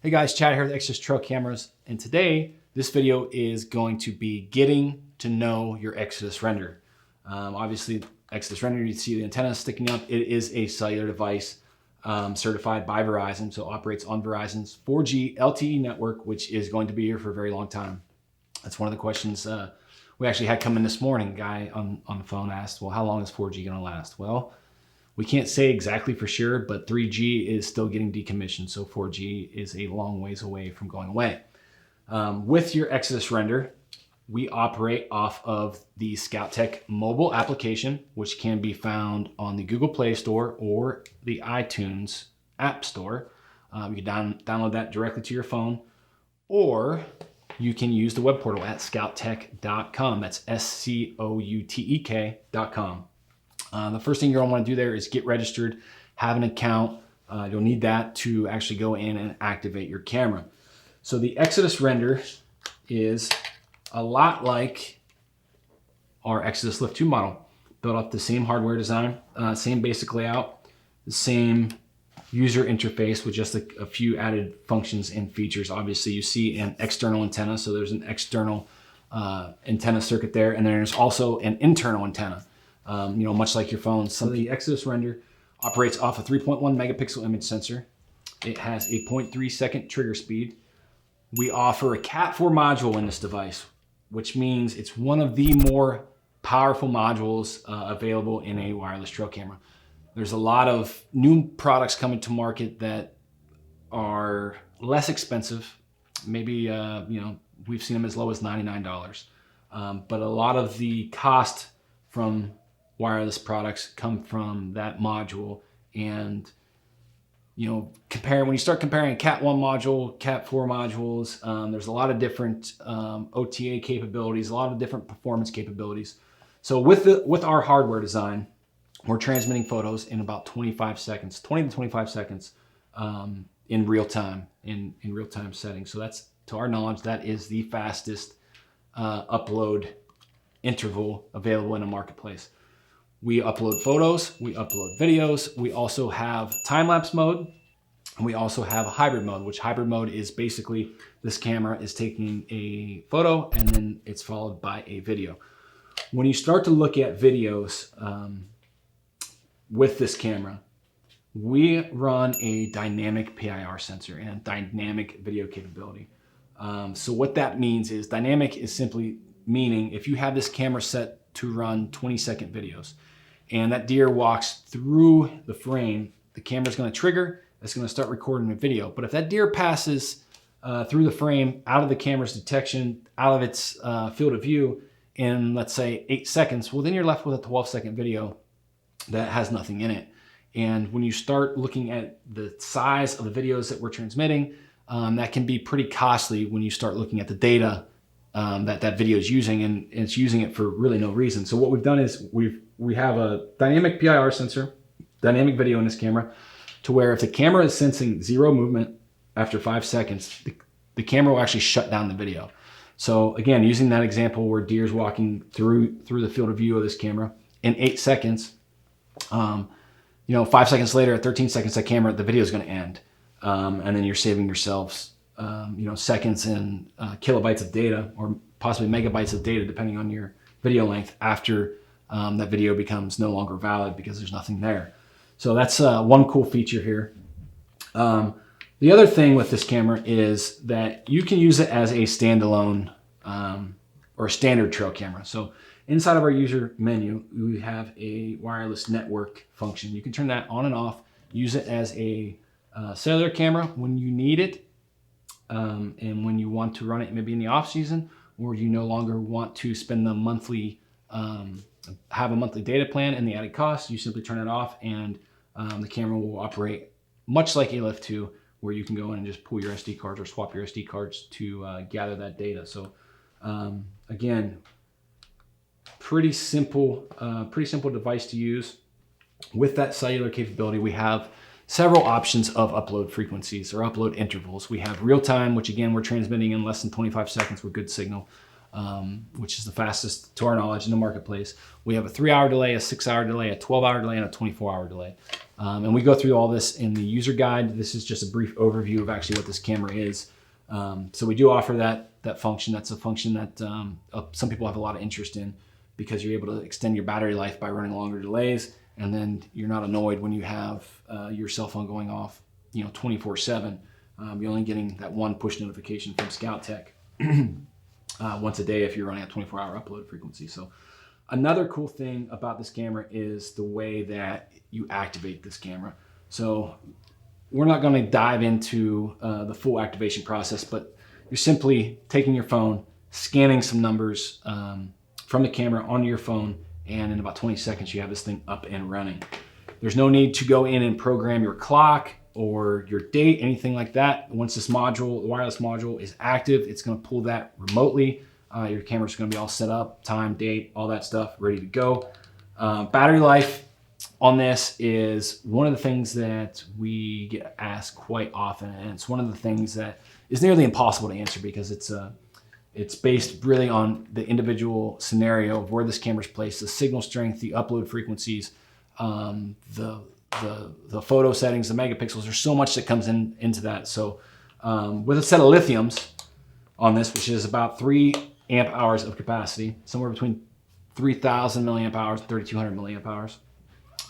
Hey guys, Chad here with Exodus Trail Cameras, and today this video is going to be getting to know your Exodus render. Obviously, Exodus render, you see the antenna sticking up. It is a cellular device certified by Verizon, so it operates on Verizon's 4G LTE network, which is going to be here for a very long time. That's one of the questions we actually had come in this morning. A guy on the phone asked, well, how long is 4G going to last? Well, we can't say exactly for sure, but 3G is still getting decommissioned, so 4G is a long ways away from going away. With your Exodus render, we operate off of the ScoutTech mobile application, which can be found on the Google Play Store or the iTunes App Store. You can download that directly to your phone, or you can use the web portal at scoutek.com. That's SCOUTEK.com. The first thing you're gonna wanna do there is get registered, have an account. You'll need that to actually go in and activate your camera. So the Exodus render is a lot like our Exodus Lift 2 model, built off the same hardware design, same basic layout, the same user interface with just a few added functions and features. Obviously you see an external antenna, so there's an external antenna circuit there, and then there's also an internal antenna. Much like your phone. So the Exodus render operates off a 3.1 megapixel image sensor. It has a 0.3 second trigger speed. We offer a Cat 4 module in this device, which means it's one of the more powerful modules available in a wireless trail camera. There's a lot of new products coming to market that are less expensive. Maybe, we've seen them as low as $99. But a lot of the cost from wireless products come from that module, and when you start comparing Cat 1 module, Cat 4 modules, there's a lot of different OTA capabilities, a lot of different performance capabilities. So with our hardware design, we're transmitting photos in about 25 seconds, 20 to 25 seconds in real time, in real-time settings. So that's, to our knowledge, that is the fastest upload interval available in a marketplace. We upload photos, we upload videos, we also have time-lapse mode, and we also have a hybrid mode, which hybrid mode is basically this camera is taking a photo and then it's followed by a video. When you start to look at videos with this camera, we run a dynamic PIR sensor and dynamic video capability. So what that means is dynamic is simply meaning if you have this camera set to run 20-second videos and that deer walks through the frame, the camera's going to trigger, it's going to start recording a video. But if that deer passes through the frame, out of the camera's detection, out of its field of view in, let's say, 8 seconds, well, then you're left with a 12-second video that has nothing in it. And when you start looking at the size of the videos that we're transmitting, that can be pretty costly when you start looking at the data that video is using, and it's using it for really no reason. So what we've done is we have a dynamic PIR sensor, dynamic video in this camera, to where if the camera is sensing zero movement after 5 seconds, the camera will actually shut down the video. So again, using that example where deer's walking through the field of view of this camera in 8 seconds, 5 seconds later, at 13 seconds, the video is going to end, and then you're saving yourselves seconds and kilobytes of data, or possibly megabytes of data, depending on your video length, after that video becomes no longer valid because there's nothing there. So that's one cool feature here. The other thing with this camera is that you can use it as a standalone or standard trail camera. So inside of our user menu, we have a wireless network function. You can turn that on and off, use it as a cellular camera when you need it, and when you want to run it maybe in the off season, or you no longer want to spend the monthly, have a monthly data plan and the added cost, you simply turn it off, and the camera will operate much like a Lift 2, where you can go in and just pull your SD cards or swap your SD cards to gather that data. So again, pretty simple device to use. With that cellular capability, we have several options of upload frequencies or upload intervals. We have real time, which again, we're transmitting in less than 25 seconds with good signal, which is the fastest to our knowledge in the marketplace. We have a 3-hour delay, a 6-hour delay, a 12-hour delay, and a 24-hour delay. And we go through all this in the user guide. This is just a brief overview of actually what this camera is. So we do offer that function. That's a function that some people have a lot of interest in, because you're able to extend your battery life by running longer delays, and then you're not annoyed when you have your cell phone going off 24/7. You're only getting that one push notification from Scout Tech once a day if you're running a 24-hour upload frequency. So another cool thing about this camera is the way that you activate this camera. So we're not going to dive into the full activation process, but you're simply taking your phone, scanning some numbers from the camera onto your phone, and in about 20 seconds you have this thing up and running. There's no need to go in and program your clock or your date, anything like that. Once this module, the wireless module, is active, it's going to pull that remotely. Your camera's going to be all set up, time, date, all that stuff, ready to go. Battery life on this is one of the things that we get asked quite often, and it's one of the things that is nearly impossible to answer, because it's based really on the individual scenario of where this camera's placed, the signal strength, the upload frequencies, the photo settings, the megapixels. There's so much that comes into that. So with a set of lithiums on this, which is about 3 amp hours of capacity, somewhere between 3,000 milliamp hours and 3,200 milliamp hours,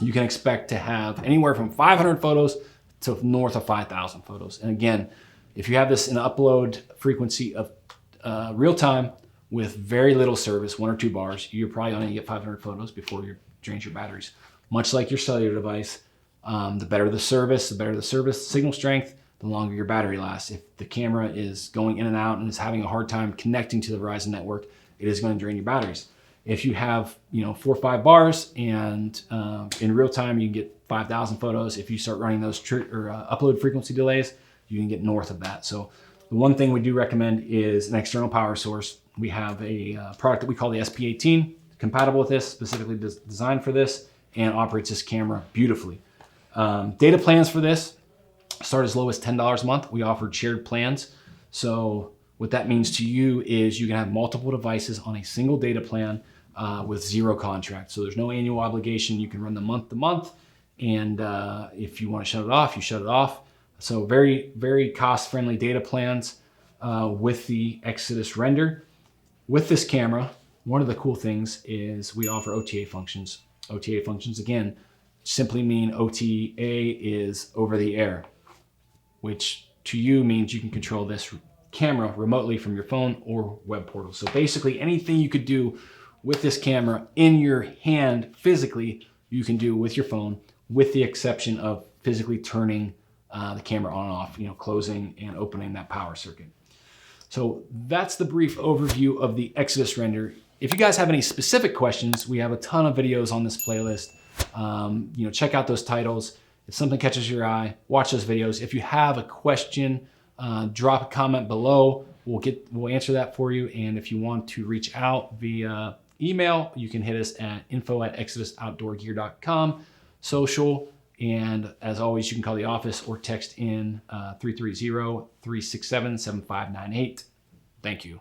you can expect to have anywhere from 500 photos to north of 5,000 photos. And again, if you have this in upload frequency of real time with very little service, 1 or 2 bars, you're probably only going to get 500 photos before you drain your batteries. Much like your cellular device, the better the service signal strength, the longer your battery lasts. If the camera is going in and out and is having a hard time connecting to the Verizon network, it is going to drain your batteries. If you have 4 or 5 bars and in real time you can get 5,000 photos, if you start running those upload frequency delays, you can get north of that. So the one thing we do recommend is an external power source. We have a product that we call the SP18, compatible with this, specifically designed for this, and operates this camera beautifully. Data plans for this start as low as $10 a month. We offer shared plans. So what that means to you is you can have multiple devices on a single data plan with 0 contract. So there's no annual obligation. You can run them month to month. And if you want to shut it off, you shut it off. So very, very cost-friendly data plans with the Exodus render. With this camera, one of the cool things is we offer OTA functions. OTA functions, again, simply mean OTA is over the air, which to you means you can control this camera remotely from your phone or web portal. So basically anything you could do with this camera in your hand physically, you can do with your phone, with the exception of physically turning the camera on and off, closing and opening that power circuit. So that's the brief overview of the Exodus render. If you guys have any specific questions, we have a ton of videos on this playlist. Check out those titles. If something catches your eye, watch those videos. If you have a question, drop a comment below. We'll answer that for you. And if you want to reach out via email, you can hit us at info@exodusoutdoorgear.com, social. And as always, you can call the office or text in 330-367-7598. Thank you.